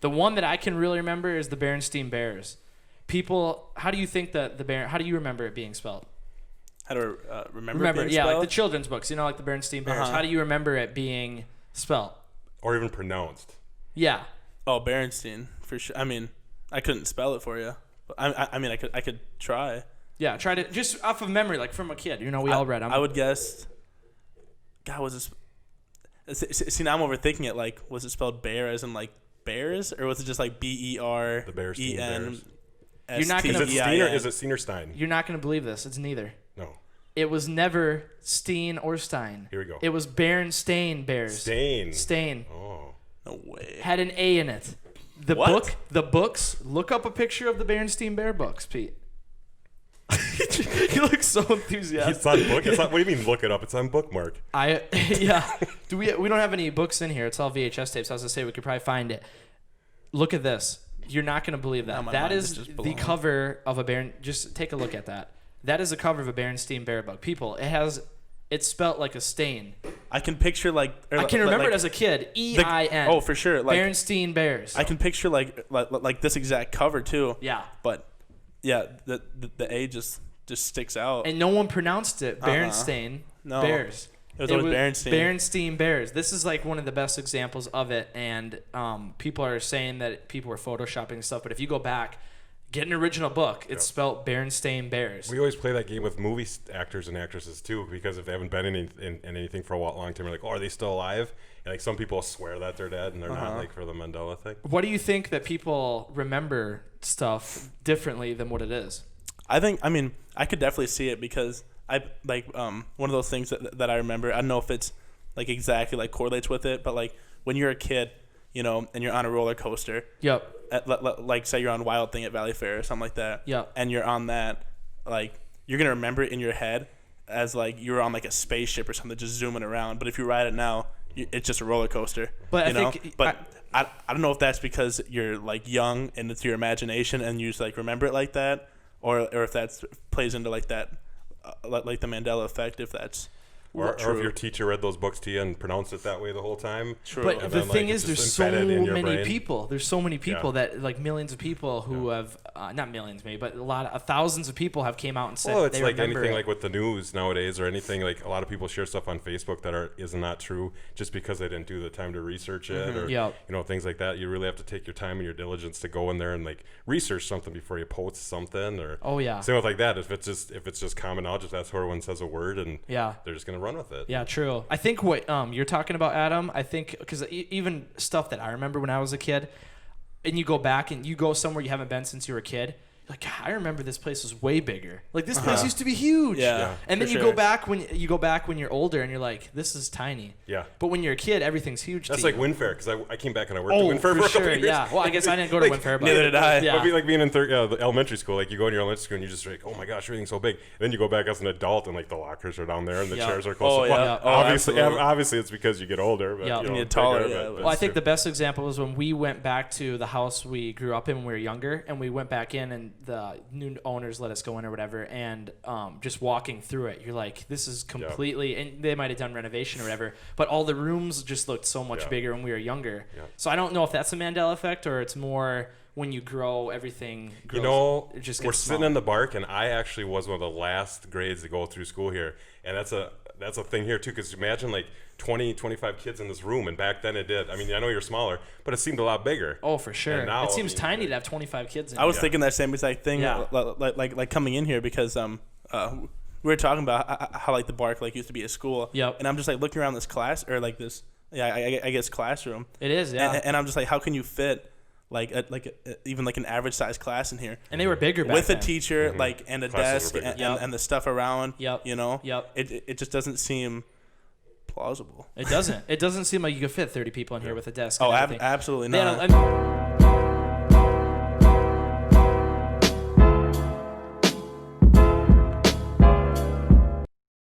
The one that I can really remember is the Berenstein Bears. People, how do you think that how do you remember it being spelled? How do I remember it being yeah, spelled? like the children's books, like the Berenstein Bears. How do you remember it being spelled? Or even pronounced. Yeah. Oh, Berenstein, for sure. I mean, I couldn't spell it for you. But I could try. Yeah, try to, just off of memory, like from a kid. We all read them. I would guess, God, was this... See, now I'm overthinking it. Like, was it spelled bear as in, like, bears? Or was it just, like, B-E-R-E-N? The Berenstein Bears. You're not gonna, is it Steen or Stein? You're not going to believe this. It's neither. No. It was never Steen or Stein. Here we go. It was Berenstain Bears. Stain. Oh. No way. Had an A in it. The books, look up a picture of the Berenstein Bear books, Pete. You look so enthusiastic. It's on book. What do you mean look it up? It's on bookmark. Yeah. We don't have any books in here. It's all VHS tapes. I was going to say we could probably find it. Look at this. You're not going to believe that. That is the cover of a Beren. Just take a look at that. That is the cover of a Berenstein Bear book. People, it's spelt like a stain. I can picture I can remember it as a kid. E-I-N. Oh, for sure. Like, Berenstein Bears. I can picture like this exact cover too. Yeah. But yeah, the A just sticks out. And no one pronounced it Berenstain Bears. It was always Berenstein. Berenstein Bears. This is like one of the best examples of it, and people are saying that people were photoshopping stuff, but if you go back, get an original book. It's spelled Berenstain Bears. We always play that game with movie actors and actresses too, because if they haven't been in anything for a long time, we're like, oh, are they still alive? And like some people swear that they're dead, and they're not, like for the Mandela thing. What do you think that people remember stuff differently than what it is? I could definitely see it because I like one of those things that I remember. I don't know if it's like exactly like correlates with it, but like when you're a kid, and you're on a roller coaster. Yep. Like say you're on Wild Thing at Valley Fair or something like that. Yep. And you're on that, like you're gonna remember it in your head as like you're on like a spaceship or something, just zooming around. But if you ride it now, it's just a roller coaster. But I don't know if that's because you're like young and it's your imagination and you just like remember it like that, or if that plays into like that. Like the Mandela Effect, if that's or if your teacher read those books to you and pronounced it that way the whole time. True. But the thing is, there's so many people. There's so many people that, like millions of people who have, not millions maybe, but thousands of people have came out and said it's they like remember anything it. like with the news nowadays or anything, like a lot of people share stuff on Facebook that is not true just because they didn't do the time to research it or things like that. You really have to take your time and your diligence to go in there and like research something before you post something or same with like that. If it's just common knowledge, if that's where everyone says a word and they're just gonna run with it. Yeah, true. I think what you're talking about, Adam, I think because even stuff that I remember when I was a kid, and you go back and you go somewhere you haven't been since you were a kid, you're like, God, I remember this place was way bigger. Like this place used to be huge. Yeah. And then you go back when you're older and you're like, this is tiny. Yeah. But when you're a kid, everything's huge. That's to like you. Wind Fair because I came back and I worked at Wind Fair for a couple years. Yeah. Well, I guess I didn't go to Wind Fair, but neither did I. Yeah. It'd be like being in the elementary school. Like you go in your elementary school and you just like, oh my gosh, everything's so big. And then you go back as an adult and like the lockers are down there and the chairs are close. Obviously it's because you get older. But, you get taller. Well, I think the best example was when we went back to the house we grew up in when we were younger, and we went back in and the new owners let us go in or whatever, and just walking through it, you're like, this is completely, and they might have done renovation or whatever, but all the rooms just looked so much bigger when we were younger. So I don't know if that's a Mandela effect or it's more when you grow, everything grows. It just gets we're sitting in the bark, and I actually was one of the last grades to go through school here, and that's a thing here too, because imagine like 20, 25 kids in this room, and back then it did. I mean, I know you're smaller, but it seemed a lot bigger. Oh, for sure. Now, it seems tiny to have 25 kids in I was thinking that same exact thing, like coming in here because we were talking about how like the bark like used to be a school. Yep. And I'm just like looking around this class or like this, I guess classroom. It is, yeah. And I'm just like, how can you fit even like an average size class in here? And they were bigger back with then. A teacher like and a Classes desk and the stuff around. Yep. Yep. It just doesn't seem plausible. It doesn't. It doesn't seem like you could fit 30 people in here with a desk. Oh, and absolutely not.